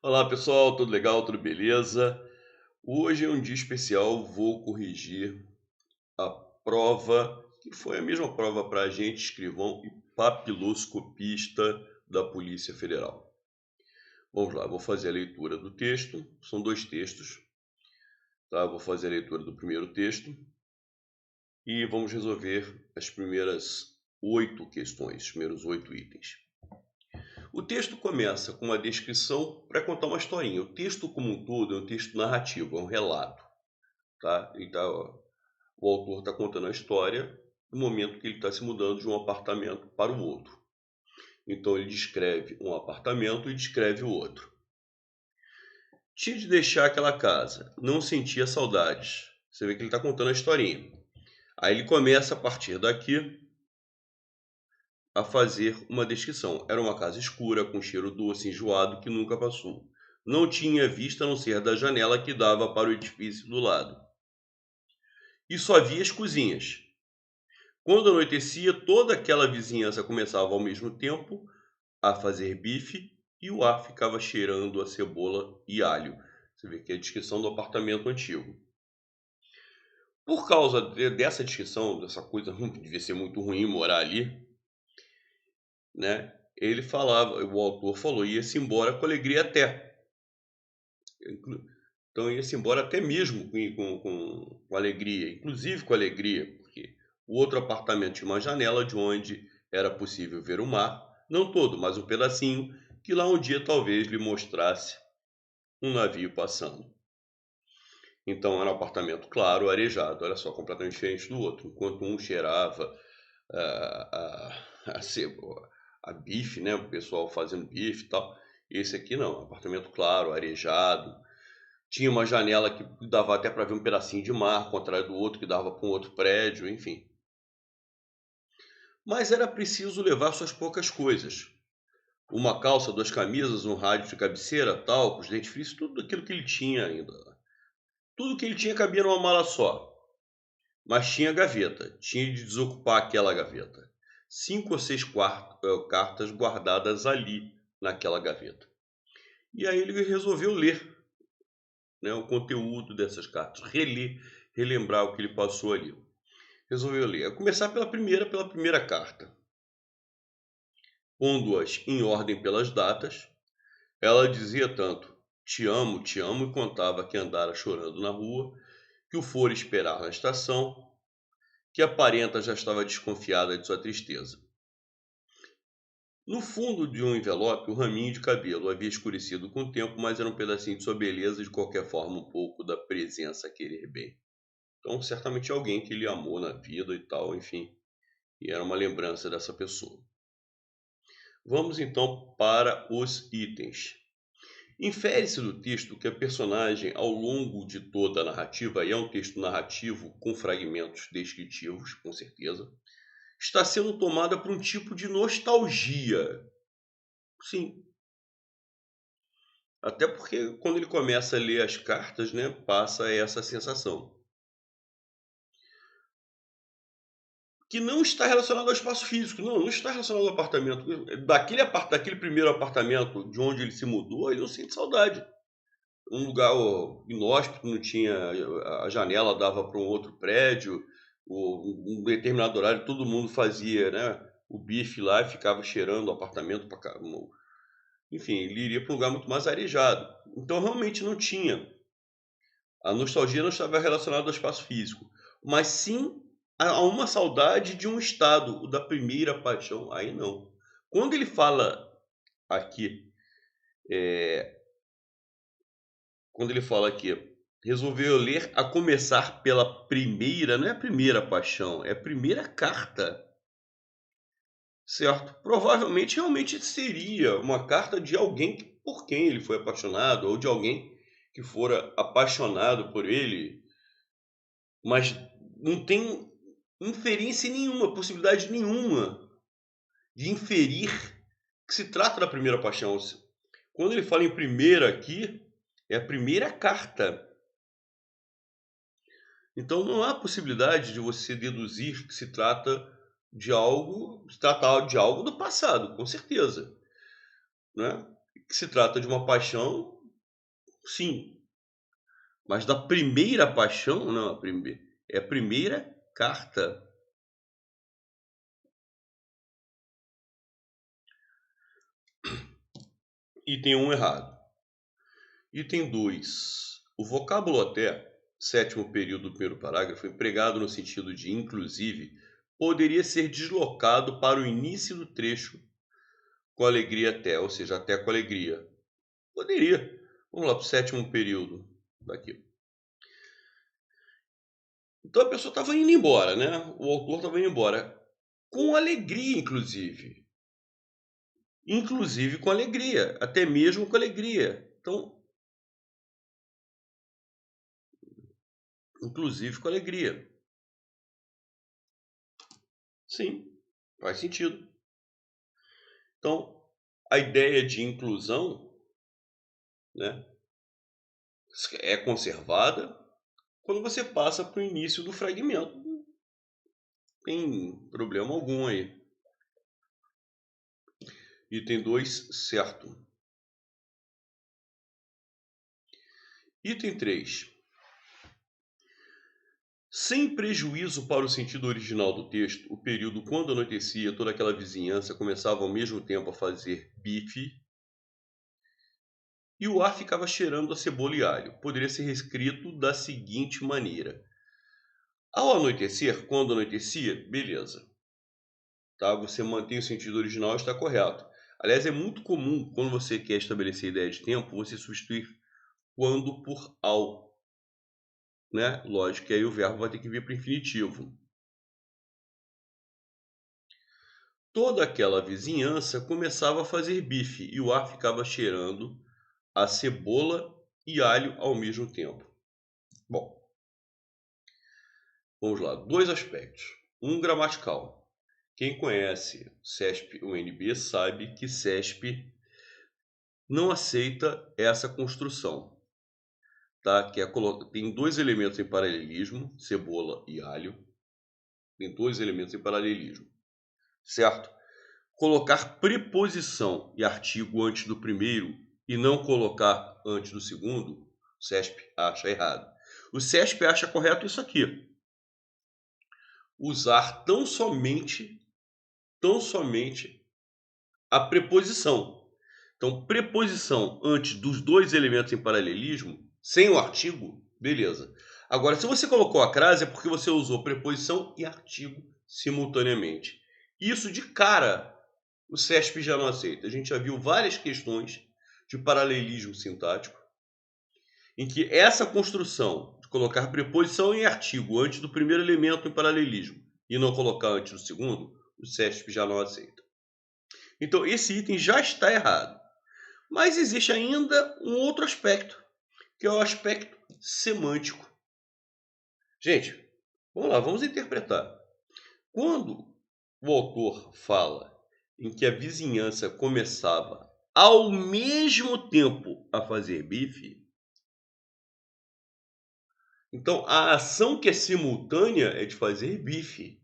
Olá pessoal, tudo legal? Tudo beleza? Hoje é um dia especial, vou corrigir a prova, que foi a mesma prova para agente, escrivão e papiloscopista da Polícia Federal. Vamos lá, vou fazer a leitura do texto, são dois textos, tá? Vou fazer a leitura do primeiro texto e vamos resolver as primeiras 8 questões, os primeiros 8 itens. O texto começa com uma descrição para contar uma historinha. O texto como um todo é um texto narrativo, é um relato. Tá? Então, o autor está contando a história no momento que ele está se mudando de um apartamento para o outro. Então ele descreve um apartamento e descreve o outro. Tinha de deixar aquela casa, não sentia saudades. Você vê que ele está contando a historinha. Aí ele começa a partir daqui a fazer uma descrição. Era uma casa escura, com cheiro doce, enjoado, que nunca passou. Não tinha vista a não ser da janela que dava para o edifício do lado. E só havia as cozinhas. Quando anoitecia, toda aquela vizinhança começava ao mesmo tempo a fazer bife e o ar ficava cheirando a cebola e alho. Você vê que é a descrição do apartamento antigo. Por causa dessa descrição, dessa coisa, devia ser muito ruim morar ali, né? Ele falava, o autor falou, ia-se embora com alegria até. Então ia-se embora até mesmo com alegria, inclusive com alegria, porque o outro apartamento tinha uma janela de onde era possível ver o mar, não todo, mas um pedacinho, que lá um dia talvez lhe mostrasse um navio passando. Então era um apartamento claro, arejado, olha só, completamente diferente do outro. Enquanto um cheirava a bife, né, o pessoal fazendo bife e tal, esse aqui não, apartamento claro, arejado. Tinha uma janela que dava até para ver um pedacinho de mar, ao contrário do outro que dava para um outro prédio, enfim. Mas era preciso levar suas poucas coisas. Uma calça, 2 camisas, um rádio de cabeceira, talcos, dentifrício, tudo aquilo que ele tinha ainda. Tudo que ele tinha cabia numa mala só. Mas tinha gaveta, tinha de desocupar aquela gaveta. 5 ou 6 cartas guardadas ali, naquela gaveta. E aí ele resolveu ler, né, o conteúdo dessas cartas, reler, relembrar o que ele passou ali. Resolveu ler. A começar pela primeira carta. Pondo-as em ordem pelas datas, ela dizia tanto te amo, e contava que andara chorando na rua, que o fora esperar na estação, que a parenta já estava desconfiada de sua tristeza. No fundo de um envelope, o raminho de cabelo havia escurecido com o tempo, mas era um pedacinho de sua beleza, de qualquer forma um pouco da presença a querer bem. Então, certamente alguém que ele amou na vida e tal, enfim, e era uma lembrança dessa pessoa. Vamos então para os itens. Infere-se do texto que a personagem, ao longo de toda a narrativa, e é um texto narrativo com fragmentos descritivos, com certeza, está sendo tomada por um tipo de nostalgia. Sim, até porque quando ele começa a ler as cartas, né, passa essa sensação. Que não está relacionado ao espaço físico, não está relacionado ao apartamento. Daquele primeiro apartamento de onde ele se mudou, ele não sente saudade. Um lugar inóspito, não tinha, a janela dava para um outro prédio, um determinado horário todo mundo fazia, né, o bife lá e ficava cheirando o apartamento para cá. Enfim, ele iria para um lugar muito mais arejado. Então realmente não tinha. A nostalgia não estava relacionada ao espaço físico, mas sim a uma saudade de um estado, o da primeira paixão. Aí não. Quando ele fala aqui, é, quando ele fala aqui, resolveu ler a começar pela primeira, não é a primeira paixão, é a primeira carta, certo? Provavelmente realmente seria uma carta de alguém por quem ele foi apaixonado, ou de alguém que fora apaixonado por ele, mas não tem inferência nenhuma, possibilidade nenhuma de inferir que se trata da primeira paixão. Quando ele fala em primeira aqui, é a primeira carta. Então não há possibilidade de você deduzir que se trata de algo do passado, com certeza, né? Que se trata de uma paixão, sim. Mas da primeira paixão, não, é a primeira carta. Item 1 errado. Item 2. O vocábulo até, sétimo período do primeiro parágrafo, empregado no sentido de inclusive, poderia ser deslocado para o início do trecho com alegria até, ou seja, até com alegria. Poderia. Vamos lá para o sétimo período daqui. Então a pessoa estava indo embora, né? O autor estava indo embora. Com alegria, inclusive. Inclusive com alegria. Até mesmo com alegria. Então, inclusive com alegria. Sim, faz sentido. Então, a ideia de inclusão, né, é conservada quando você passa para o início do fragmento. Não tem problema algum aí. Item 2, certo. Item 3. Sem prejuízo para o sentido original do texto, o período quando anoitecia, toda aquela vizinhança começava ao mesmo tempo a fazer bife e o ar ficava cheirando a cebola e alho. Poderia ser reescrito da seguinte maneira. Ao anoitecer, quando anoitecia, beleza. Tá? Você mantém o sentido original, está correto. Aliás, é muito comum, quando você quer estabelecer ideia de tempo, você substituir quando por ao. Né? Lógico que aí o verbo vai ter que vir para o infinitivo. Toda aquela vizinhança começava a fazer bife e o ar ficava cheirando a cebola e alho ao mesmo tempo. Bom, vamos lá. 2 aspectos. Um gramatical. Quem conhece CESP UNB sabe que CESP não aceita essa construção. Tá? Que tem 2 elementos em paralelismo, cebola e alho. Tem 2 elementos em paralelismo. Certo? Colocar preposição e artigo antes do primeiro e não colocar antes do segundo, o CESP acha errado. O CESP acha correto isso aqui. Usar tão somente a preposição. Então, preposição antes dos 2 elementos em paralelismo, sem o artigo, beleza. Agora, se você colocou a crase, é porque você usou preposição e artigo simultaneamente. Isso de cara o CESP já não aceita. A gente já viu várias questões de paralelismo sintático em que essa construção de colocar preposição em artigo antes do primeiro elemento em paralelismo e não colocar antes do segundo, o CESP já não aceita. Então esse item já está errado. Mas existe ainda um outro aspecto, que é o aspecto semântico. Gente, vamos lá, vamos interpretar. Quando o autor fala em que a vizinhança começava ao mesmo tempo a fazer bife, então a ação que é simultânea é de fazer bife.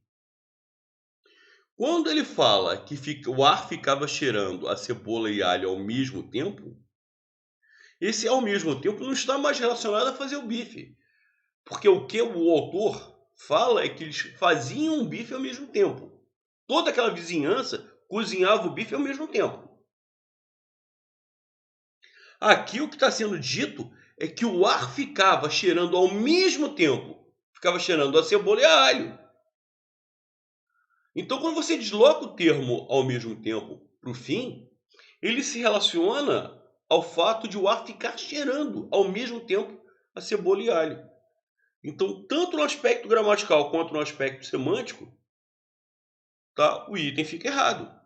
Quando ele fala que o ar ficava cheirando a cebola e alho ao mesmo tempo, esse ao mesmo tempo não está mais relacionado a fazer o bife. Porque o que o autor fala é que eles faziam o bife ao mesmo tempo. Toda aquela vizinhança cozinhava o bife ao mesmo tempo. Aqui o que está sendo dito é que o ar ficava cheirando ao mesmo tempo. Ficava cheirando a cebola e a alho. Então, quando você desloca o termo ao mesmo tempo para o fim, ele se relaciona ao fato de o ar ficar cheirando ao mesmo tempo a cebola e alho. Então, tanto no aspecto gramatical quanto no aspecto semântico, tá, o item fica errado.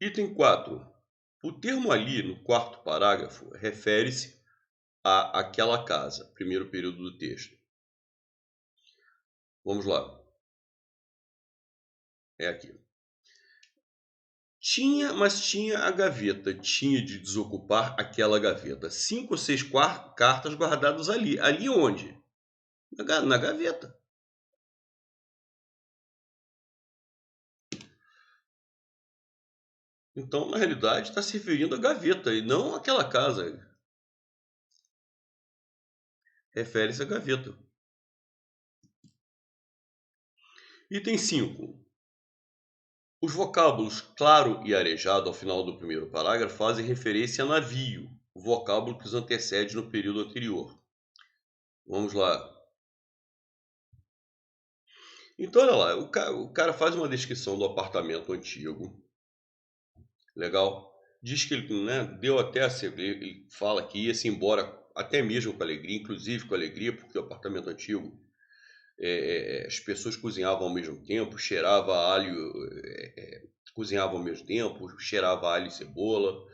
Item 4. O termo ali, no quarto parágrafo, refere-se a aquela casa, primeiro período do texto. Vamos lá. É aqui. Mas tinha a gaveta. Tinha de desocupar aquela gaveta. 5 ou 6 cartas guardadas ali. Ali onde? Na gaveta. Então, na realidade, está se referindo à gaveta e não àquela casa. Refere-se à gaveta. Item 5. Os vocábulos claro e arejado ao final do primeiro parágrafo fazem referência a navio, o vocábulo que os antecede no período anterior. Vamos lá. Então, olha lá, o cara faz uma descrição do apartamento antigo. Legal. Diz que ele, né, deu até ele fala que ia-se embora até mesmo com alegria, inclusive com alegria, porque o apartamento antigo, as pessoas cozinhavam ao mesmo tempo, cheirava alho, cozinhavam ao mesmo tempo, cheirava alho e cebola.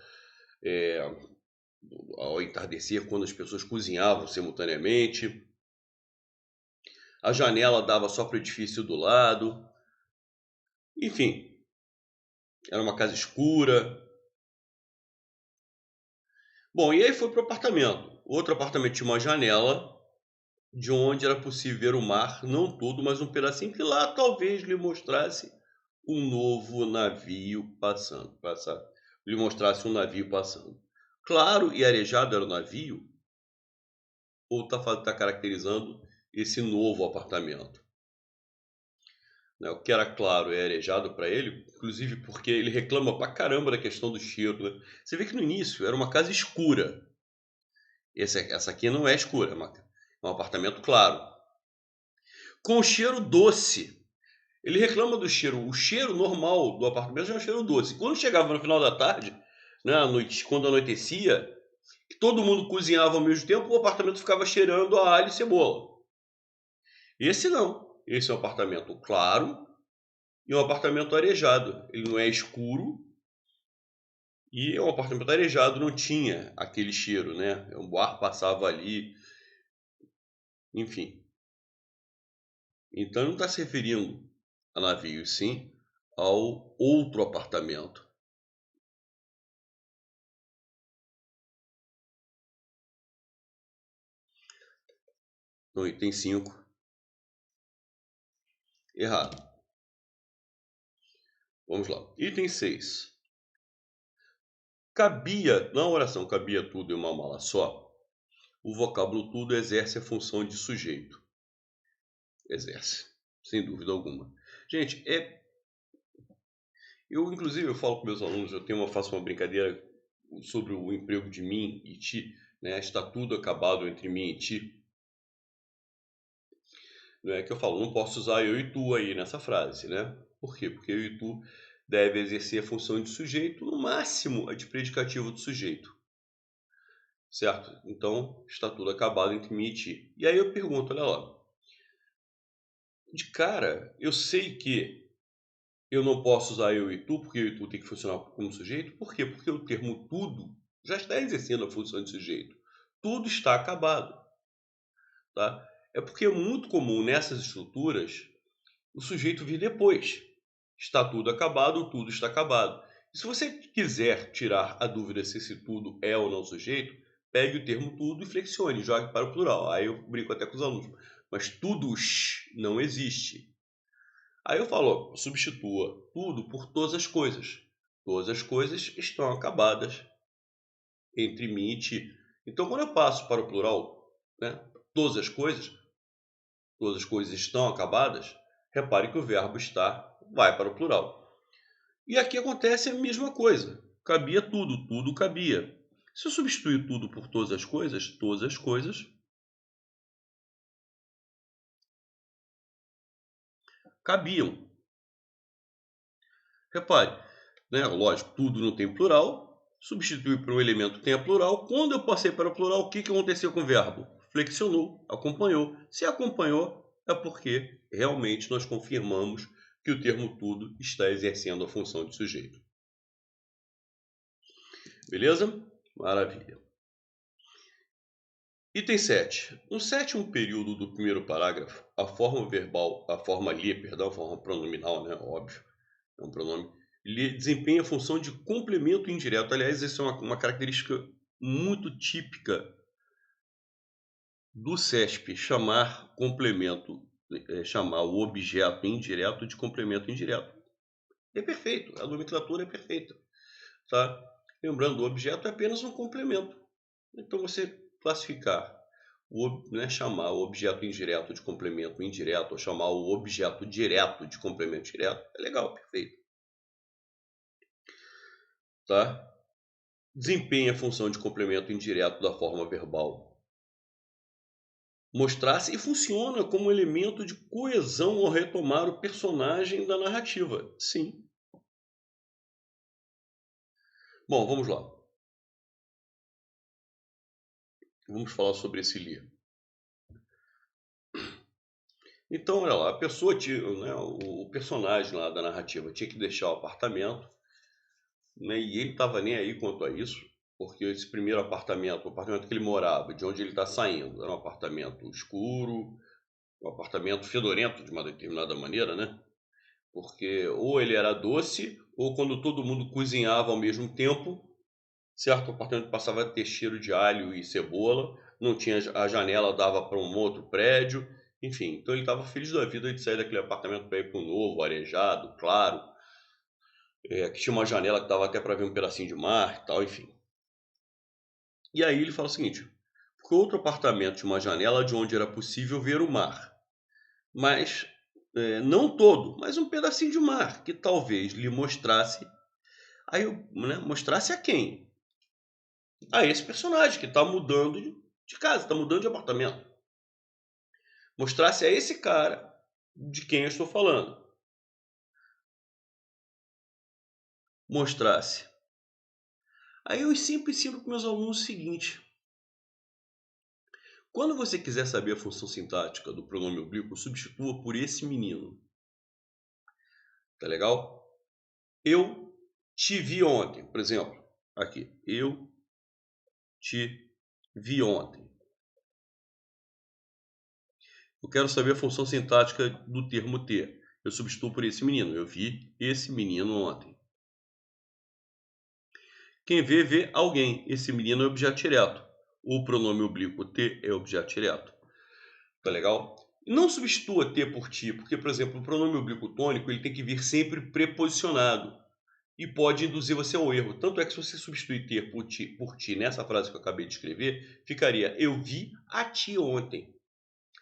Ao entardecer, quando as pessoas cozinhavam simultaneamente. A janela dava só para o edifício do lado. Enfim, era uma casa escura. Bom, e aí foi para o apartamento. Outro apartamento tinha uma janela de onde era possível ver o mar, não todo, mas um pedacinho, que lá talvez lhe mostrasse um novo navio passando. Lhe mostrasse um navio passando. Claro e arejado era o navio, ou está caracterizando esse novo apartamento? Né? O que era claro e arejado para ele, inclusive porque ele reclama pra caramba da questão do cheiro. Né? Você vê que no início era uma casa escura. Essa aqui não é escura, é um apartamento claro. Com cheiro doce. Ele reclama do cheiro. O cheiro normal do apartamento já é um cheiro doce. Quando chegava no final da tarde, né, à noite, quando anoitecia, que todo mundo cozinhava ao mesmo tempo, o apartamento ficava cheirando a alho e cebola. Esse não. Esse é um apartamento claro e um apartamento arejado. Ele não é escuro e é um apartamento arejado, não tinha aquele cheiro, né? O ar passava ali, enfim. Então não está se referindo a navio, sim ao outro apartamento. No item 5, errado. Vamos lá. Item 6. Cabia, na oração cabia tudo em uma mala só, o vocábulo tudo exerce a função de sujeito. Exerce, sem dúvida alguma. Gente, inclusive eu falo com meus alunos, faço uma brincadeira sobre o emprego de mim e ti, né? Está tudo acabado entre mim e ti. Não é que eu falo, não posso usar eu e tu aí nessa frase, né? Por quê? Porque eu e tu deve exercer a função de sujeito, no máximo a de predicativo do sujeito. Certo? Então, está tudo acabado entre mim e ti. E aí eu pergunto, olha lá. De cara, eu sei que eu não posso usar eu e tu, porque eu e tu tem que funcionar como sujeito. Por quê? Porque o termo tudo já está exercendo a função de sujeito. Tudo está acabado. Tá? É porque é muito comum nessas estruturas o sujeito vir depois. Está tudo acabado, tudo está acabado. E se você quiser tirar a dúvida se esse tudo é ou não sujeito, pegue o termo tudo e flexione, jogue para o plural. Aí eu brinco até com os alunos. Mas tudos não existe. Aí eu falo, ó, substitua tudo por todas as coisas. Todas as coisas estão acabadas entre mim e ti. Então, quando eu passo para o plural, né, todas as coisas estão acabadas, repare que o verbo estar vai para o plural. E aqui acontece a mesma coisa. Cabia tudo, tudo cabia. Se eu substituir tudo por todas as coisas cabiam. Repare, né? Lógico, tudo não tem plural. Substituir por um elemento que tenha plural. Quando eu passei para o plural, o que aconteceu com o verbo? Flexionou, acompanhou. Se acompanhou, é porque realmente nós confirmamos que o termo tudo está exercendo a função de sujeito. Beleza? Maravilha. Item 7. No sétimo período do primeiro parágrafo, a forma verbal, a forma pronominal, né? Óbvio, é um pronome, ele desempenha a função de complemento indireto. Aliás, essa é uma característica muito típica do CESP, chamar chamar o objeto indireto de complemento indireto. É perfeito, a nomenclatura é perfeita. tá? Lembrando, o objeto é apenas um complemento. Então, você classificar, chamar o objeto indireto de complemento indireto, ou chamar o objeto direto de complemento direto, é legal, perfeito. Tá? Desempenha a função de complemento indireto da forma verbal. Mostrar-se e funciona como elemento de coesão ao retomar o personagem da narrativa. Sim. Bom, vamos lá. Vamos falar sobre esse livro. Então, olha lá, a pessoa tinha, né, o personagem lá da narrativa tinha que deixar o apartamento, né, e ele estava nem aí quanto a isso, porque esse primeiro apartamento, o apartamento que ele morava, de onde ele está saindo, era um apartamento escuro, um apartamento fedorento de uma determinada maneira, né? Porque ou ele era doce, ou quando todo mundo cozinhava ao mesmo tempo, certo? O apartamento passava a ter cheiro de alho e cebola, não tinha a janela, dava para um outro prédio, enfim. Então ele estava feliz da vida de sair daquele apartamento para ir para um novo, arejado, claro, que tinha uma janela que dava até para ver um pedacinho de mar e tal, enfim. E aí ele fala o seguinte: porque outro apartamento tinha uma janela de onde era possível ver o mar, mas não todo, mas um pedacinho de mar que talvez lhe mostrasse, aí mostrasse a quem? A esse personagem que está mudando de casa, está mudando de apartamento. Mostrasse a esse cara de quem eu estou falando. Mostrasse. Aí eu sempre ensino para meus alunos o seguinte: quando você quiser saber a função sintática do pronome oblíquo, substitua por esse menino. Tá legal? Eu te vi ontem, por exemplo. Aqui. Eu te vi ontem. Eu quero saber a função sintática do termo ter. Eu substituo por esse menino. Eu vi esse menino ontem. Quem vê, vê alguém. Esse menino é objeto direto. O pronome oblíquo ter é objeto direto. Tá legal? Não substitua ter por ti, porque, por exemplo, o pronome oblíquo tônico ele tem que vir sempre preposicionado e pode induzir você ao erro. Tanto é que se você substituir ter por ti nessa frase que eu acabei de escrever, ficaria eu vi a ti ontem.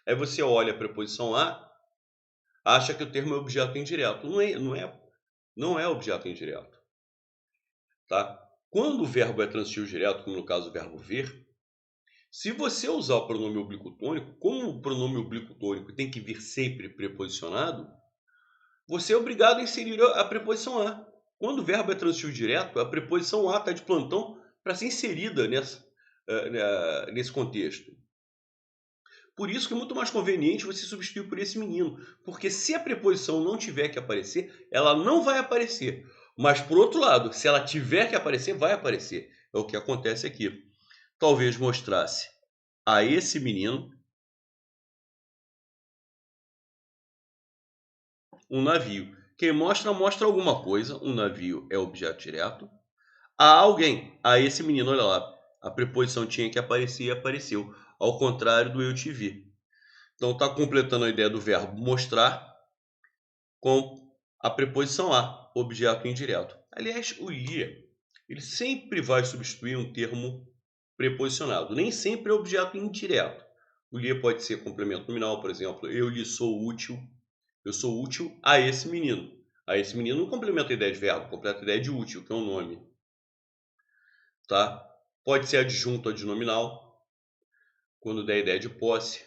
Aí você olha a preposição a, acha que o termo é objeto indireto. Não é objeto indireto. Tá? Quando o verbo é transitivo direto, como no caso o verbo ver, se você usar o pronome oblíquo tônico, como o pronome oblíquo tônico tem que vir sempre preposicionado, você é obrigado a inserir a preposição a. Quando o verbo é transitivo direto, a preposição a está de plantão para ser inserida nesse contexto. Por isso que é muito mais conveniente você substituir por esse menino. Porque se a preposição não tiver que aparecer, ela não vai aparecer. Mas, por outro lado, se ela tiver que aparecer, vai aparecer. É o que acontece aqui. Talvez mostrasse a esse menino um navio. Quem mostra, mostra alguma coisa. Um navio é objeto direto. A alguém. A esse menino, olha lá. A preposição tinha que aparecer e apareceu. Ao contrário do eu te vi. Então está completando a ideia do verbo mostrar com a preposição a, objeto indireto. Aliás, o lia, ele sempre vai substituir um termo preposicionado. Nem sempre é objeto indireto. O lia pode ser complemento nominal, por exemplo. Eu lhe sou útil. Eu sou útil a esse menino. A esse menino não complementa a ideia de verbo, completa a ideia de útil, que é um nome. Tá? Pode ser adjunto adnominal, quando der a ideia de posse.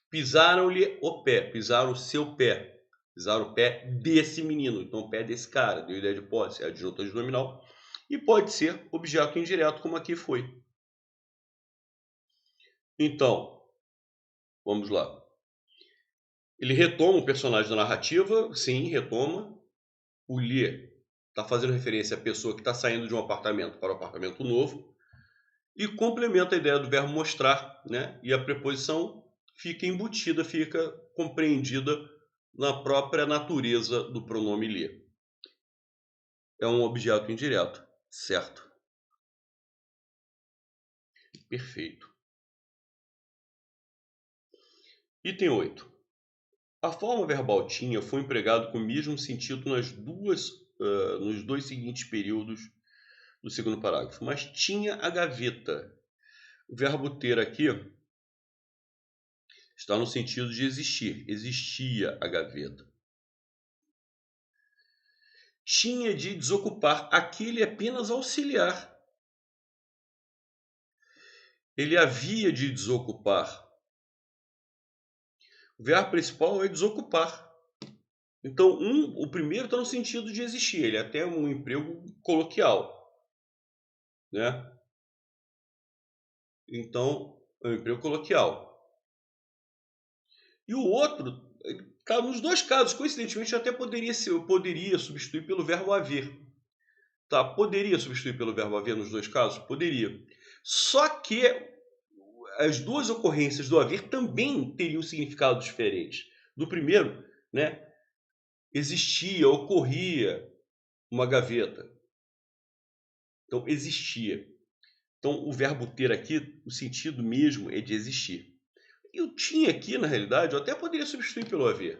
Pisaram-lhe o pé, pisaram o seu pé, pisaram o pé desse menino, então o pé desse cara, deu ideia de posse, é adjunto adnominal. E pode ser objeto indireto, como aqui foi. Então, vamos lá. Ele retoma o personagem da narrativa, sim, retoma. O lhe está fazendo referência à pessoa que está saindo de um apartamento para um apartamento novo. E complementa a ideia do verbo mostrar, né? E a preposição fica embutida, fica compreendida na própria natureza do pronome lhe. É um objeto indireto, certo? Perfeito. Item 8. A forma verbal tinha foi empregado com o mesmo sentido nos dois seguintes períodos do segundo parágrafo. Mas tinha a gaveta. O verbo ter aqui está no sentido de existir. Existia a gaveta. Tinha de desocupar. Aqui ele é apenas auxiliar. Ele havia de desocupar. O verbo principal é desocupar. Então, o primeiro está no sentido de existir. Ele é até um emprego coloquial, né? Então, é um emprego coloquial. E o outro está nos dois casos. Coincidentemente, até poderia substituir pelo verbo haver. Tá, poderia substituir pelo verbo haver nos dois casos? Poderia. Só que as duas ocorrências do haver também teriam significados diferentes. Do primeiro, né? Existia, ocorria uma gaveta. Então, existia. Então, o verbo ter aqui, o sentido mesmo é de existir. E o tinha aqui, na realidade, eu até poderia substituir pelo haver,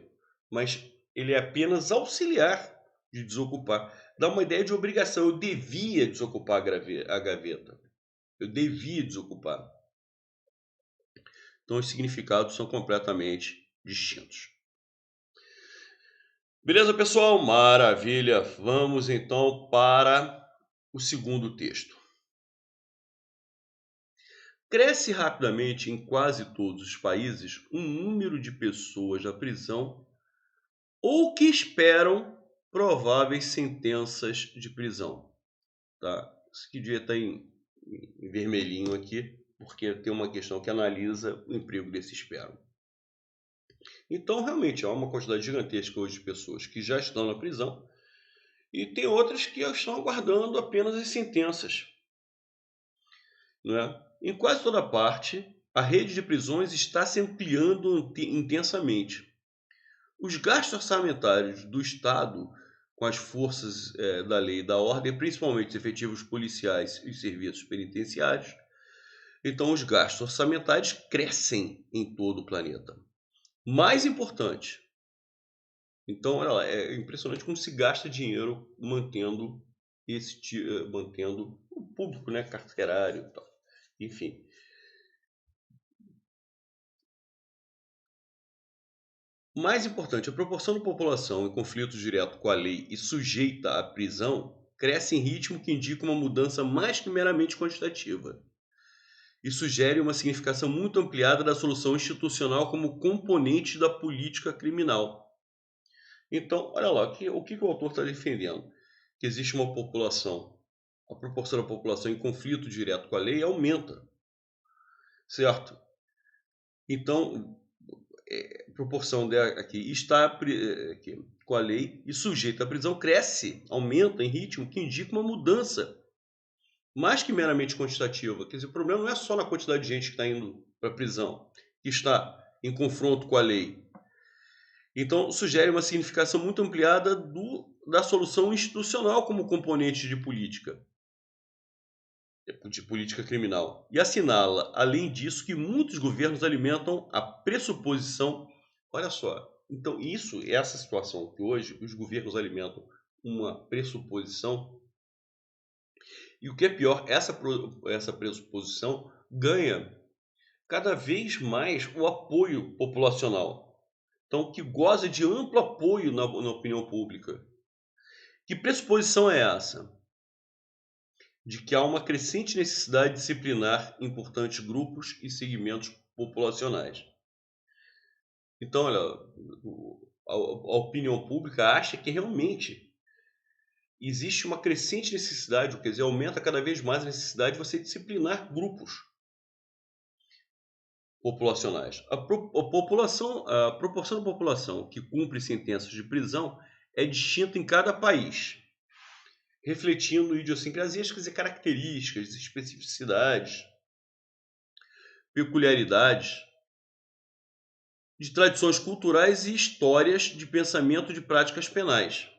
mas ele é apenas auxiliar de desocupar. Dá uma ideia de obrigação. Eu devia desocupar a gaveta. Eu devia desocupar. Então, os significados são completamente distintos. Beleza, pessoal? Maravilha! Vamos então para o segundo texto. Cresce rapidamente em quase todos os países um número de pessoas na prisão ou que esperam prováveis sentenças de prisão. Tá? Isso que devia estar em vermelhinho aqui, porque tem uma questão que analisa o emprego desse esperam. Então, realmente, há uma quantidade gigantesca hoje de pessoas que já estão na prisão e tem outras que estão aguardando apenas as sentenças. Né? Em quase toda parte, a rede de prisões está se ampliando intensamente. Os gastos orçamentários do Estado com as forças da lei e da ordem, principalmente os efetivos policiais e serviços penitenciários, então os gastos orçamentários crescem em todo o planeta. Mais importante, então olha lá, é impressionante como se gasta dinheiro mantendo o público, né, carcerário e tal. Enfim. Mais importante, a proporção da população em conflito direto com a lei e sujeita à prisão cresce em ritmo que indica uma mudança mais que meramente quantitativa. E sugere uma significação muito ampliada da solução institucional como componente da política criminal. Então, olha lá, o que o autor está defendendo? Que existe uma população, a proporção da população em conflito direto com a lei aumenta, certo? Então, proporção aqui está aqui, com a lei e sujeita à prisão cresce, aumenta em ritmo que indica uma mudança mais que meramente quantitativa. Quer dizer, o problema não é só na quantidade de gente que está indo para a prisão, que está em confronto com a lei. Então, sugere uma significação muito ampliada da solução institucional como componente de política criminal. E assinala, além disso, que muitos governos alimentam a pressuposição. Olha só, então essa situação que hoje os governos alimentam uma pressuposição, e o que é pior, essa pressuposição ganha cada vez mais o apoio populacional. Então, que goza de amplo apoio na opinião pública. Que pressuposição é essa? De que há uma crescente necessidade de disciplinar importantes grupos e segmentos populacionais. Então, olha, a opinião pública acha que realmente existe uma crescente necessidade, quer dizer, aumenta cada vez mais a necessidade de você disciplinar grupos populacionais. A proporção da população que cumpre sentenças de prisão é distinta em cada país, refletindo idiosincrasias, quer dizer, características, especificidades, peculiaridades de tradições culturais e histórias de pensamento de práticas penais.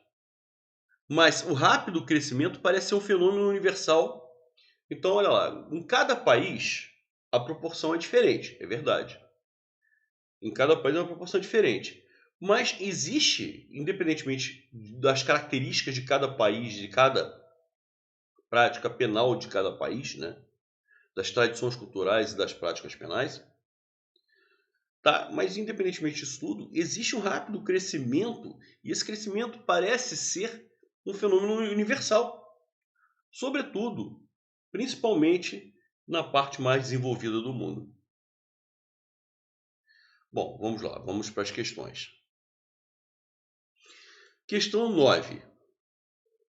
Mas o rápido crescimento parece ser um fenômeno universal. Então, olha lá, em cada país a proporção é diferente, é verdade. Em cada país é uma proporção diferente. Mas existe, independentemente das características de cada país, de cada prática penal de cada país, né? Das tradições culturais e das práticas penais. Tá? Mas, independentemente disso tudo, existe um rápido crescimento, e esse crescimento parece ser um fenômeno universal. Sobretudo, principalmente na parte mais desenvolvida do mundo. Bom, vamos lá, vamos para as questões. Questão 9.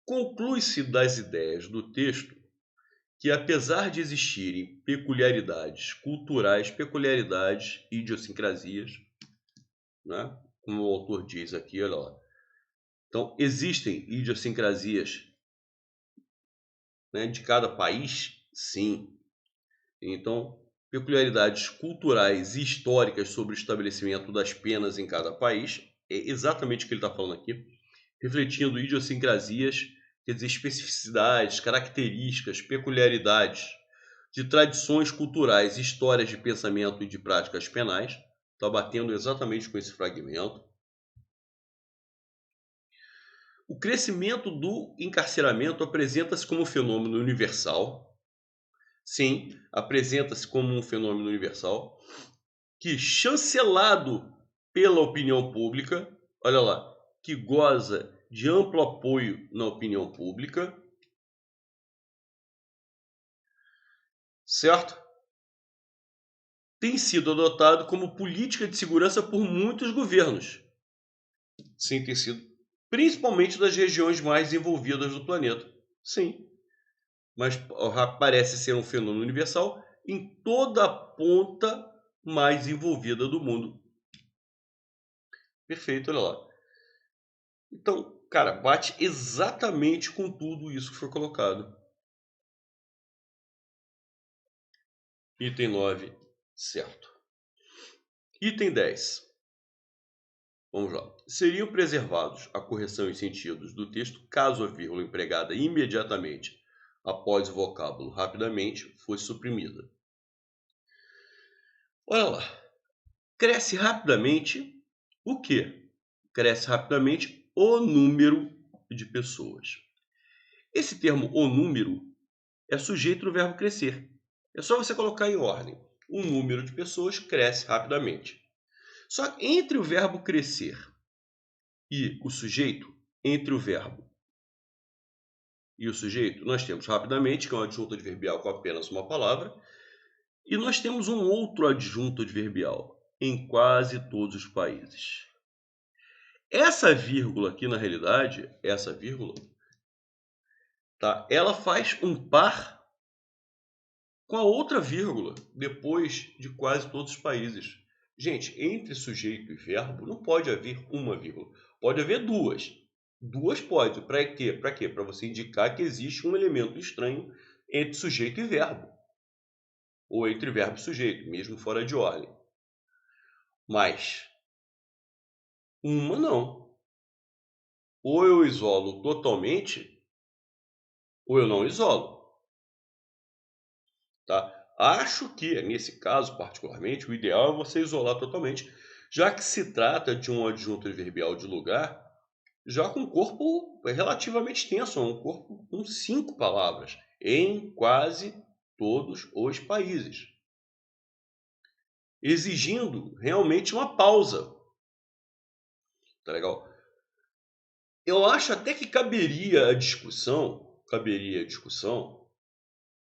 Conclui-se das ideias do texto que, apesar de existirem peculiaridades culturais, peculiaridades e idiosincrasias, né? Como o autor diz aqui, olha lá. Então, existem idiosincrasias, né, de cada país? Sim. Então, peculiaridades culturais e históricas sobre o estabelecimento das penas em cada país, é exatamente o que ele está falando aqui, refletindo idiosincrasias, quer dizer, especificidades, características, peculiaridades de tradições culturais, histórias de pensamento e de práticas penais. Está batendo exatamente com esse fragmento. O crescimento do encarceramento apresenta-se como um fenômeno universal. Sim, apresenta-se como um fenômeno universal que, chancelado pela opinião pública, olha lá, que goza de amplo apoio na opinião pública, certo? Tem sido adotado como política de segurança por muitos governos. Sim, tem sido, principalmente das regiões mais desenvolvidas do planeta. Sim, mas parece ser um fenômeno universal em toda a ponta mais envolvida do mundo. Perfeito, olha lá. Então, cara, bate exatamente com tudo isso que foi colocado. Item 9, certo. Item 10. Vamos lá. Seriam preservados a correção e sentidos do texto caso a vírgula empregada imediatamente após o vocábulo rapidamente fosse suprimida. Olha lá. Cresce rapidamente o quê? Cresce rapidamente o número de pessoas. Esse termo o número é sujeito do verbo crescer. É só você colocar em ordem. O número de pessoas cresce rapidamente. Só que entre o verbo crescer e o sujeito, entre o verbo e o sujeito, nós temos rapidamente, que é um adjunto adverbial com apenas uma palavra, e nós temos um outro adjunto adverbial em quase todos os países. Essa vírgula aqui, na realidade, essa vírgula, tá? Ela faz um par com a outra vírgula depois de quase todos os países. Gente, entre sujeito e verbo não pode haver uma vírgula. Pode haver duas. Duas pode. Para quê? Para quê? Para você indicar que existe um elemento estranho entre sujeito e verbo. Ou entre verbo e sujeito, mesmo fora de ordem. Mas uma não. Ou eu isolo totalmente, ou eu não isolo. Tá? Acho que, nesse caso particularmente, o ideal é você isolar totalmente, já que se trata de um adjunto adverbial de lugar, já com um corpo relativamente extenso, um corpo com 5 palavras, em quase todos os países, exigindo realmente uma pausa. Tá legal? Eu acho até que caberia a discussão,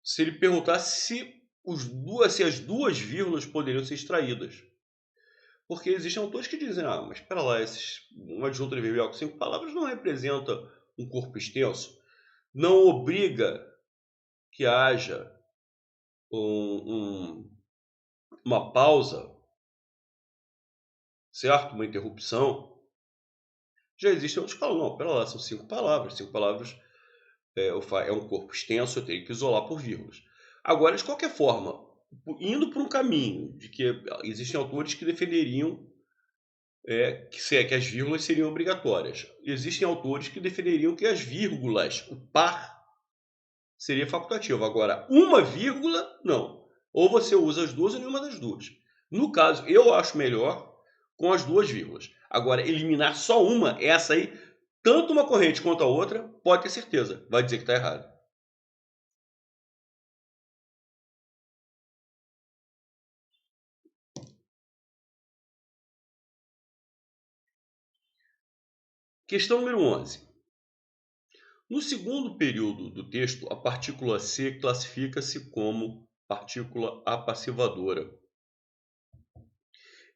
se ele perguntasse se as duas vírgulas poderiam ser extraídas. Porque existem autores que dizem, mas espera lá, um adjunto adverbial com 5 palavras não representa um corpo extenso, não obriga que haja uma pausa, certo? Uma interrupção. Já existem outros que falam, não, espera lá, são 5 palavras. 5 palavras é um corpo extenso, eu tenho que isolar por vírgulas. Agora, de qualquer forma, indo por um caminho de que existem autores que defenderiam que as vírgulas seriam obrigatórias. Existem autores que defenderiam que as vírgulas, o par, seria facultativo. Agora, uma vírgula, não. Ou você usa as duas ou nenhuma das duas. No caso, eu acho melhor com as duas vírgulas. Agora, eliminar só uma, essa aí, tanto uma corrente quanto a outra, pode ter certeza, vai dizer que está errado. Questão número 11. No segundo período do texto, a partícula C classifica-se como partícula apassivadora.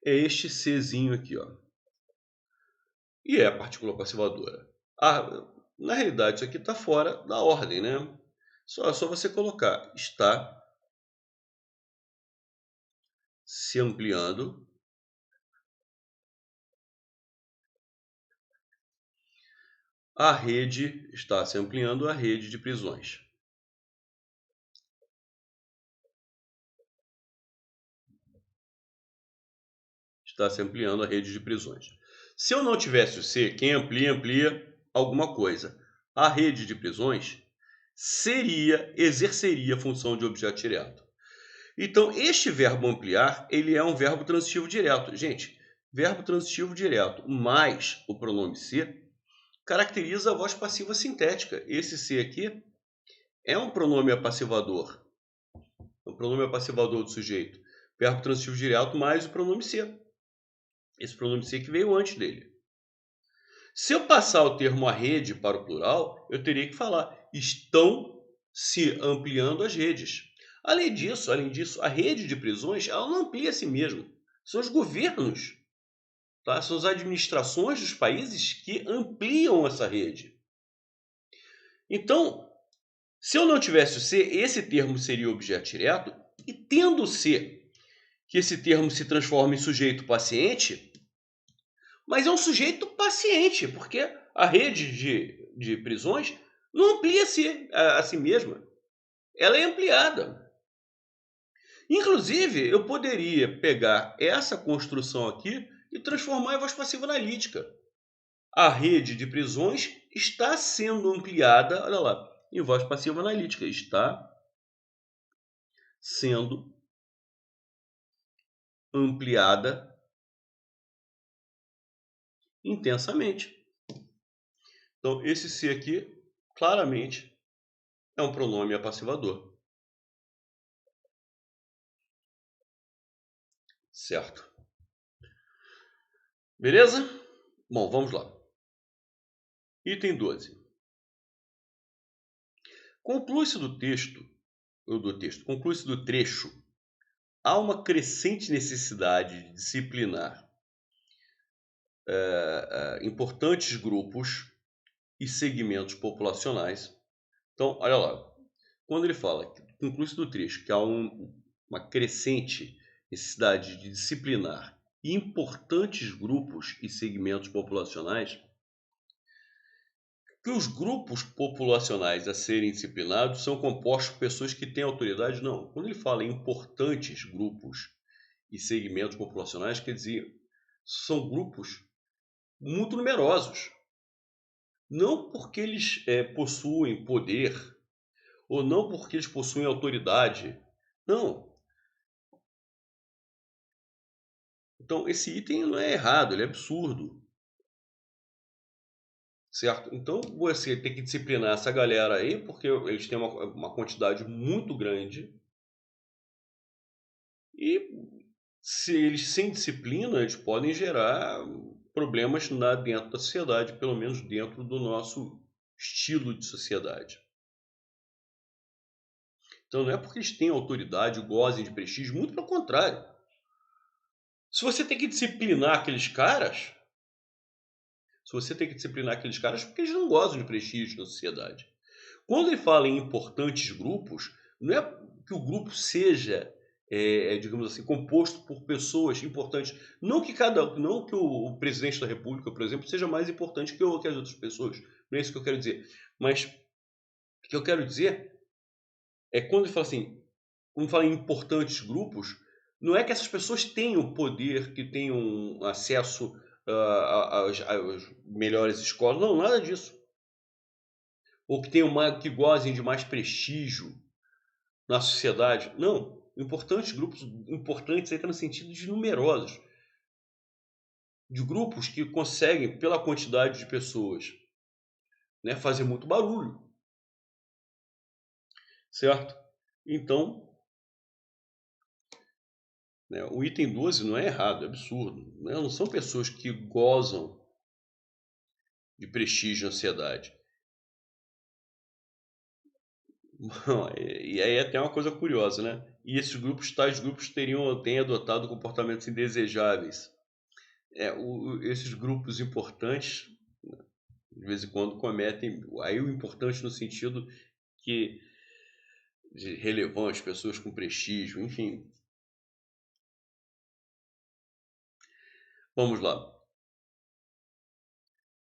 É este Czinho aqui, ó. E é a partícula apassivadora. Na realidade, isso aqui está fora da ordem, né? Só você colocar está se ampliando a rede, está se ampliando a rede de prisões. Está se ampliando a rede de prisões. Se eu não tivesse o C, quem amplia alguma coisa. A rede de prisões exerceria a função de objeto direto. Então, este verbo ampliar, ele é um verbo transitivo direto. Gente, verbo transitivo direto mais o pronome ser caracteriza a voz passiva sintética. Esse ser aqui é um pronome apassivador. O pronome apassivador do sujeito. Verbo transitivo direto mais o pronome ser. Esse pronome ser que veio antes dele. Se eu passar o termo a rede para o plural, eu teria que falar estão se ampliando as redes. Além disso, a rede de prisões ela não amplia a si mesma. São os governos, tá? São as administrações dos países que ampliam essa rede. Então, se eu não tivesse o ser, esse termo seria objeto direto, e tendo o ser, que esse termo se transforma em sujeito paciente, mas é um sujeito paciente, porque a rede de prisões não amplia-se a si mesma. Ela é ampliada. Inclusive, eu poderia pegar essa construção aqui e transformar em voz passiva analítica. A rede de prisões está sendo ampliada, olha lá, em voz passiva analítica. Está sendo ampliada intensamente. Então, esse se aqui, claramente, é um pronome apassivador. Certo. Beleza? Bom, vamos lá. Item 12. Conclui-se conclui-se do trecho, há uma crescente necessidade de disciplinar importantes grupos e segmentos populacionais. Então, olha lá, quando ele fala, conclui-se do trecho, que há uma crescente necessidade de disciplinar importantes grupos e segmentos populacionais, que os grupos populacionais a serem disciplinados são compostos por pessoas que têm autoridade? Não. Quando ele fala em importantes grupos e segmentos populacionais, quer dizer, são grupos muito numerosos. Não porque eles possuem poder, ou não porque eles possuem autoridade. Não. Então, esse item não é errado, ele é absurdo. Certo? Então, você tem que disciplinar essa galera aí, porque eles têm uma quantidade muito grande. E se eles sem disciplina, eles podem gerar problemas dentro da sociedade, pelo menos dentro do nosso estilo de sociedade. Então não é porque eles têm autoridade, gozem de prestígio, muito pelo contrário. Se você tem que disciplinar aqueles caras, porque eles não gozam de prestígio na sociedade. Quando ele fala em importantes grupos, não é que o grupo seja, digamos assim, composto por pessoas importantes. Não que o presidente da República, por exemplo, seja mais importante que as outras pessoas. Não é isso que eu quero dizer. Mas o que eu quero dizer é quando ele fala assim, quando fala em importantes grupos, não é que essas pessoas tenham poder, que tenham acesso às melhores escolas. Não, nada disso. Ou que gozem de mais prestígio na sociedade. Não. Importantes grupos, importantes aí está no sentido de numerosos. De grupos que conseguem, pela quantidade de pessoas, né, fazer muito barulho. Certo? Então, né, o item 12 não é errado, é absurdo. Né? Não são pessoas que gozam de prestígio na sociedade. Bom, e aí até uma coisa curiosa, né? E tais grupos têm adotado comportamentos indesejáveis. Esses grupos importantes, de vez em quando, cometem. Aí o importante no sentido que de relevante, pessoas com prestígio, enfim. Vamos lá.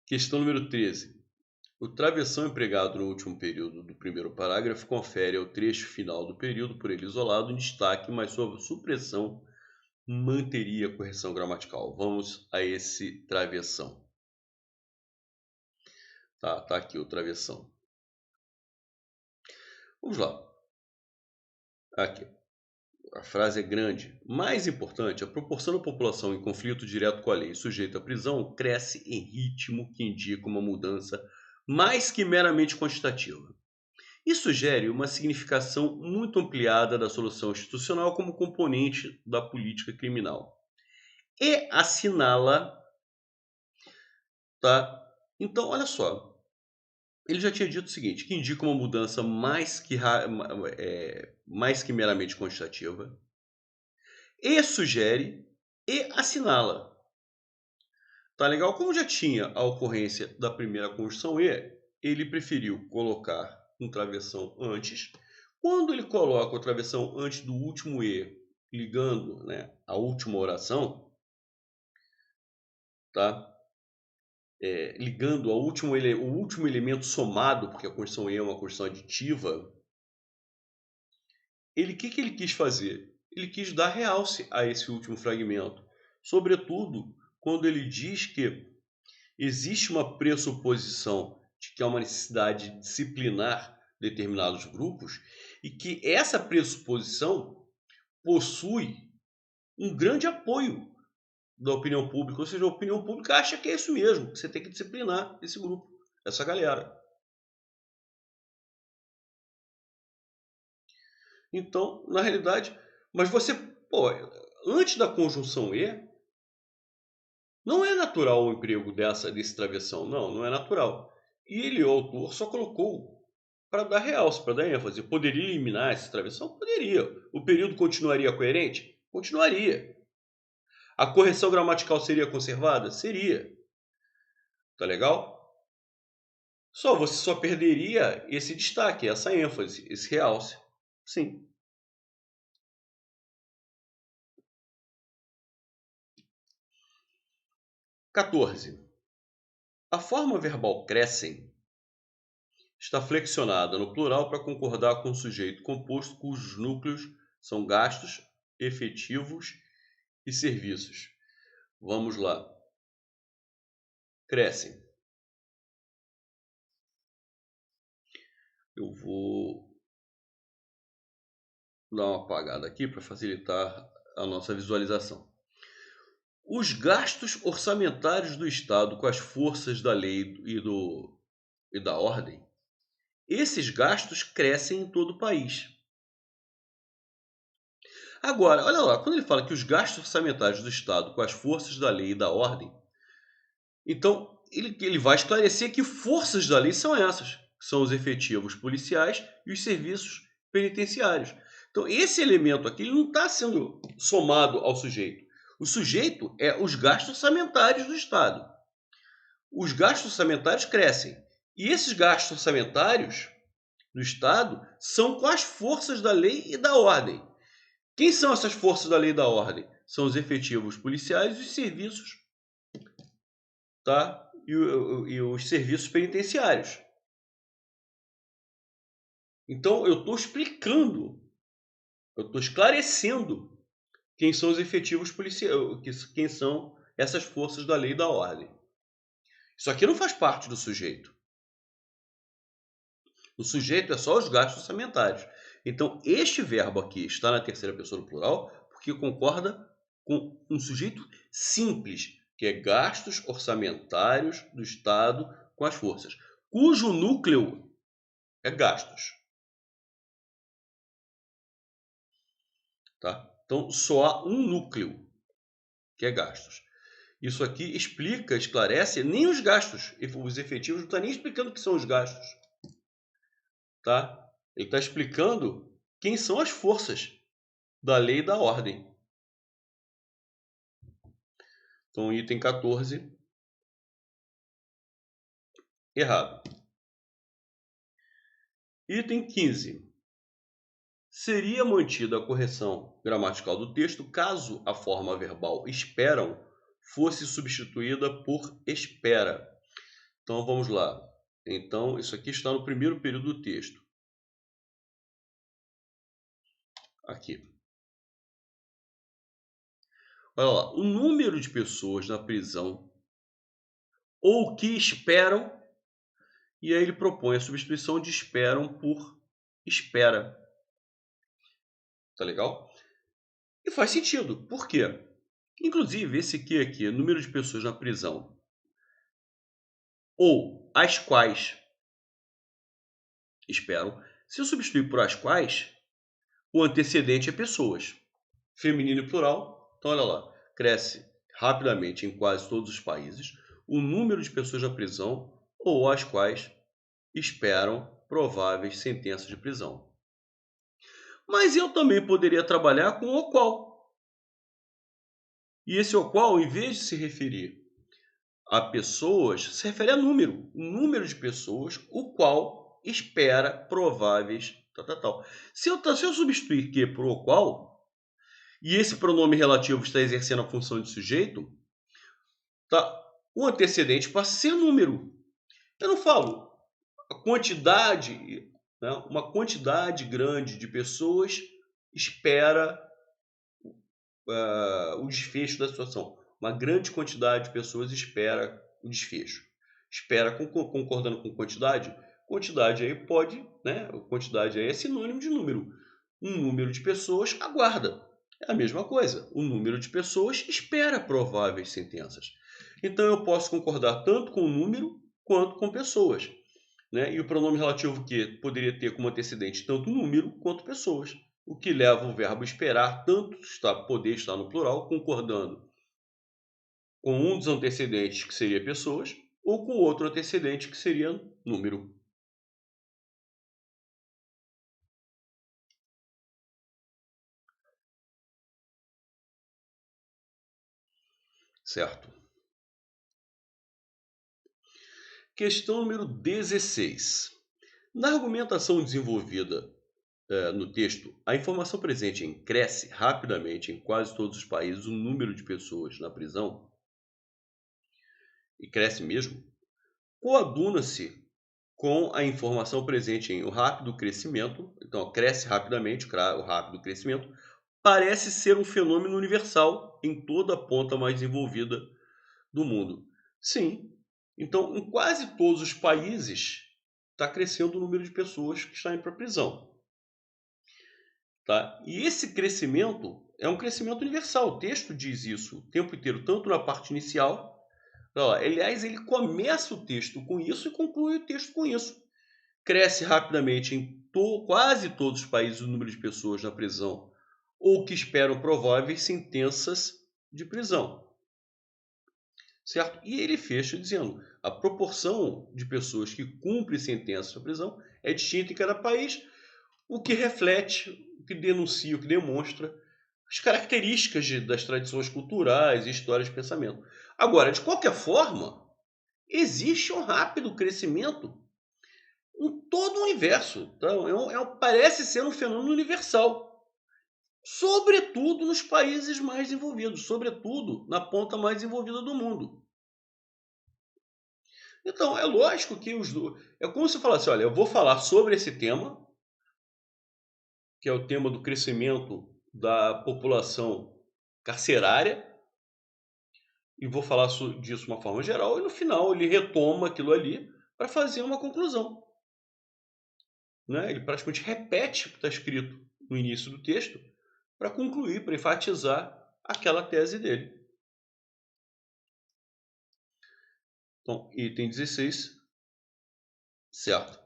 Questão número 13. O travessão empregado no último período do primeiro parágrafo confere ao trecho final do período por ele isolado um destaque, mas sua supressão manteria a correção gramatical. Vamos a esse travessão. Tá aqui o travessão. Vamos lá. Aqui. A frase é grande. Mais importante, a proporção da população em conflito direto com a lei sujeita à prisão cresce em ritmo que indica uma mudança mais que meramente quantitativa. Isso sugere uma significação muito ampliada da solução institucional como componente da política criminal. E assinala, tá? Então, olha só. Ele já tinha dito o seguinte, que indica uma mudança mais que meramente quantitativa, e sugere e assinala. Tá legal? Como já tinha a ocorrência da primeira conjunção e, ele preferiu colocar um travessão antes. Quando ele coloca o travessão antes do último e, ligando, né, a última oração, tá? Ligando o último elemento somado, porque a conjunção e é uma conjunção aditiva, o que ele quis fazer? Ele quis dar realce a esse último fragmento, sobretudo quando ele diz que existe uma pressuposição de que há uma necessidade de disciplinar determinados grupos e que essa pressuposição possui um grande apoio da opinião pública, ou seja, a opinião pública acha que é isso mesmo, que você tem que disciplinar esse grupo, essa galera. Então, na realidade, mas você, antes da conjunção e, não é natural o emprego desse travessão, não é natural. E ele, o autor, só colocou para dar realce, para dar ênfase. Poderia eliminar essa travessão? Poderia. O período continuaria coerente? Continuaria. A correção gramatical seria conservada? Seria. Tá legal? Você só perderia esse destaque, essa ênfase, esse realce. Sim. (14) A forma verbal crescem está flexionada no plural para concordar com o sujeito composto cujos núcleos são gastos, efetivos e serviços. Vamos lá. Crescem. Eu vou dar uma apagada aqui para facilitar a nossa visualização. Os gastos orçamentários do Estado com as forças da lei e da ordem, esses gastos crescem em todo o país. Agora, olha lá, quando ele fala que os gastos orçamentários do Estado com as forças da lei e da ordem, então ele vai esclarecer que forças da lei são essas. São os efetivos policiais e os serviços penitenciários. Então, esse elemento aqui ele não está sendo somado ao sujeito. O sujeito é os gastos orçamentários do Estado. Os gastos orçamentários crescem. E esses gastos orçamentários do Estado são com as forças da lei e da ordem. Quem são essas forças da lei e da ordem? São os efetivos policiais e os serviços, tá? E os serviços penitenciários. Então, eu estou explicando, eu estou esclarecendo quem são os efetivos policiais, quem são essas forças da lei e da ordem. Isso aqui não faz parte do sujeito. O sujeito é só os gastos orçamentários. Então, este verbo aqui está na terceira pessoa do plural porque concorda com um sujeito simples, que é gastos orçamentários do Estado com as forças, cujo núcleo é gastos. Tá? Então, só há um núcleo, que é gastos. Isso aqui explica, esclarece nem os gastos. Os efetivos não está nem explicando o que são os gastos. Tá? Ele está explicando quem são as forças da lei e da ordem. Então, item 14, errado. Item 15. Seria mantida a correção gramatical do texto caso a forma verbal esperam fosse substituída por espera. Então, vamos lá. Então, isso aqui está no primeiro período do texto. Aqui. Olha lá. O número de pessoas na prisão ou que esperam, e aí ele propõe a substituição de esperam por espera. Tá legal? E faz sentido. Por quê? Inclusive, esse aqui, número de pessoas na prisão, ou as quais esperam, se eu substituir por as quais, o antecedente é pessoas. Feminino e plural. Então, olha lá. Cresce rapidamente em quase todos os países o número de pessoas na prisão ou as quais esperam prováveis sentenças de prisão. Mas eu também poderia trabalhar com o qual. E esse o qual, em vez de se referir a pessoas, se refere a número. O número de pessoas, o qual espera prováveis, tal. Se eu substituir que por o qual, e esse pronome relativo está exercendo a função de sujeito, tá? O antecedente passa a ser número. Eu não falo a quantidade, né? Uma quantidade grande de pessoas espera o desfecho da situação. Uma grande quantidade de pessoas espera o desfecho. Espera, concordando com quantidade, quantidade aí pode, né? Quantidade aí é sinônimo de número. Um número de pessoas aguarda. É a mesma coisa. O número de pessoas espera prováveis sentenças. Então eu posso concordar tanto com o número quanto com pessoas. Né? E o pronome relativo que poderia ter como antecedente tanto número quanto pessoas. O que leva o verbo esperar tanto poder estar no plural, concordando com um dos antecedentes, que seria pessoas, ou com outro antecedente, que seria número. Certo? Questão número 16. Na argumentação desenvolvida no texto, a informação presente em cresce rapidamente em quase todos os países o número de pessoas na prisão, e cresce mesmo, coaduna-se com a informação presente em o rápido crescimento, então cresce rapidamente, o rápido crescimento, parece ser um fenômeno universal em toda a ponta mais desenvolvida do mundo. Sim, então em quase todos os países está crescendo o número de pessoas que estão indo para a prisão. Tá? E esse crescimento é um crescimento universal, o texto diz isso o tempo inteiro, tanto na parte inicial. Aliás, ele começa o texto com isso e conclui o texto com isso. Cresce rapidamente em quase todos os países o número de pessoas na prisão ou que esperam prováveis sentenças de prisão. Certo? E ele fecha dizendo: a proporção de pessoas que cumprem sentenças de prisão é distinta em cada país, o que reflete, o que denuncia, o que demonstra as características das tradições culturais e histórias de pensamento. Agora, de qualquer forma, existe um rápido crescimento em todo o universo. Então, parece ser um fenômeno universal. Sobretudo nos países mais desenvolvidos, sobretudo na ponta mais desenvolvida do mundo. Então, é lógico que é como se falasse, olha, eu vou falar sobre esse tema, que é o tema do crescimento da população carcerária, e vou falar disso de uma forma geral, e no final ele retoma aquilo ali para fazer uma conclusão. Né? Ele praticamente repete o que está escrito no início do texto para concluir, para enfatizar aquela tese dele. Então, item 16, certo.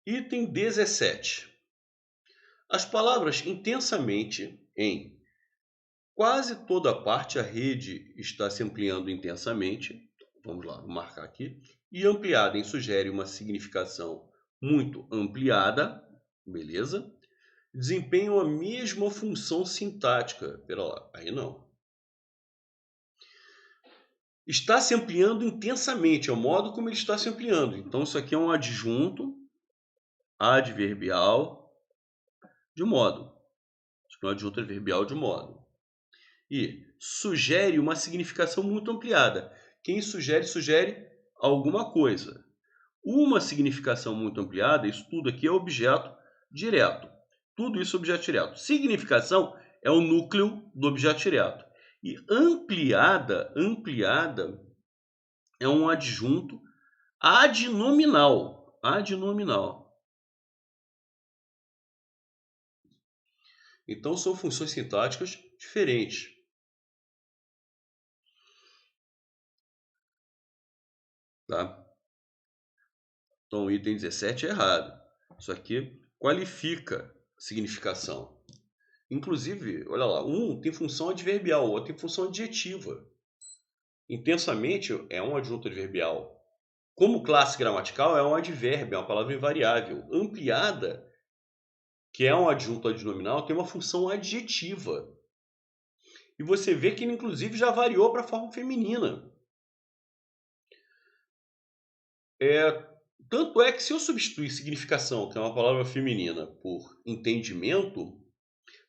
Item 17. As palavras intensamente em Quase toda parte a rede está se ampliando intensamente. Vamos lá, vou marcar aqui. E ampliada sugere uma significação muito ampliada, beleza? Desempenham a mesma função sintática. Pera lá, aí não. Está se ampliando intensamente, é o modo como ele está se ampliando. Então, isso aqui é um adjunto adverbial de modo. Isso aqui é um adjunto adverbial de modo. E sugere uma significação muito ampliada. Quem sugere, sugere alguma coisa. Uma significação muito ampliada, isso tudo aqui é objeto direto. Tudo isso é objeto direto. Significação é o núcleo do objeto direto. E ampliada é um adjunto adnominal. Adnominal. Então são funções sintáticas diferentes. Tá? Então o item 17 é errado. Isso aqui qualifica significação. Inclusive, olha lá, um tem função adverbial, o outro tem função adjetiva. Intensamente é um adjunto adverbial. Como classe gramatical é um advérbio, é uma palavra invariável. Ampliada, que é um adjunto adnominal, tem uma função adjetiva. E você vê que ele inclusive já variou para a forma feminina. Tanto é que se eu substituir significação, que é uma palavra feminina, por entendimento,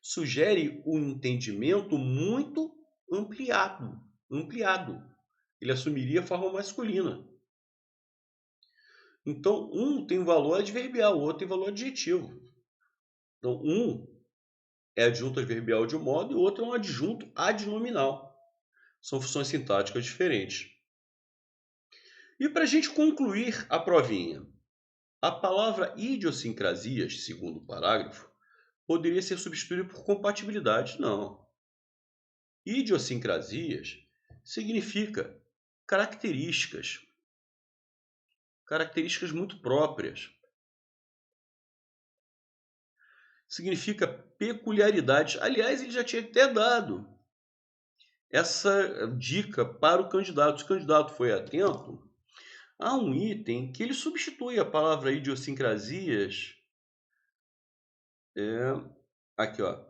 sugere um entendimento muito ampliado. Ele assumiria a forma masculina. Então, um tem valor adverbial, o outro tem valor adjetivo. Então, um é adjunto adverbial de um modo e o outro é um adjunto adnominal. São funções sintáticas diferentes. E para a gente concluir a provinha, a palavra idiosincrasias, segundo o parágrafo, poderia ser substituída por compatibilidade. Não. Idiosincrasias significa características muito próprias. Significa peculiaridades. Aliás, ele já tinha até dado essa dica para o candidato. Se o candidato foi atento, há um item que ele substitui a palavra idiosincrasias. Aqui, ó.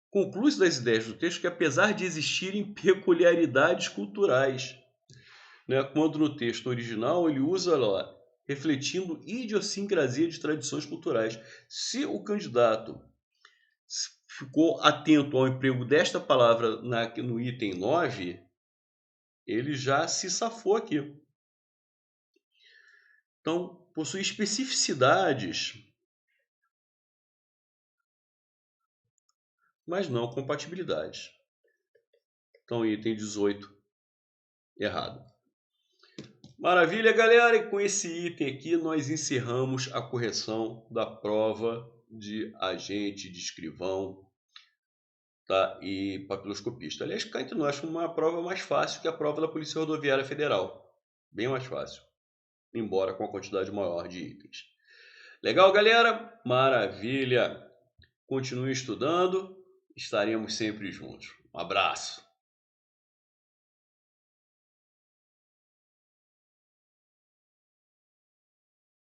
Conclui-se das ideias do texto que, apesar de existirem peculiaridades culturais, né, quando no texto original ele usa lá, refletindo idiosincrasia de tradições culturais. Se o candidato ficou atento ao emprego desta palavra no item 9, ele já se safou aqui. Então, possui especificidades, mas não compatibilidades. Então, item 18, errado. Maravilha, galera! E com esse item aqui, nós encerramos a correção da prova de agente, de escrivão, tá? E papiloscopista. Aliás, cá entre nós, foi uma prova mais fácil que a prova da Polícia Rodoviária Federal. Bem mais fácil, embora com a quantidade maior de itens. Legal, galera? Maravilha! Continue estudando, estaremos sempre juntos. Um abraço!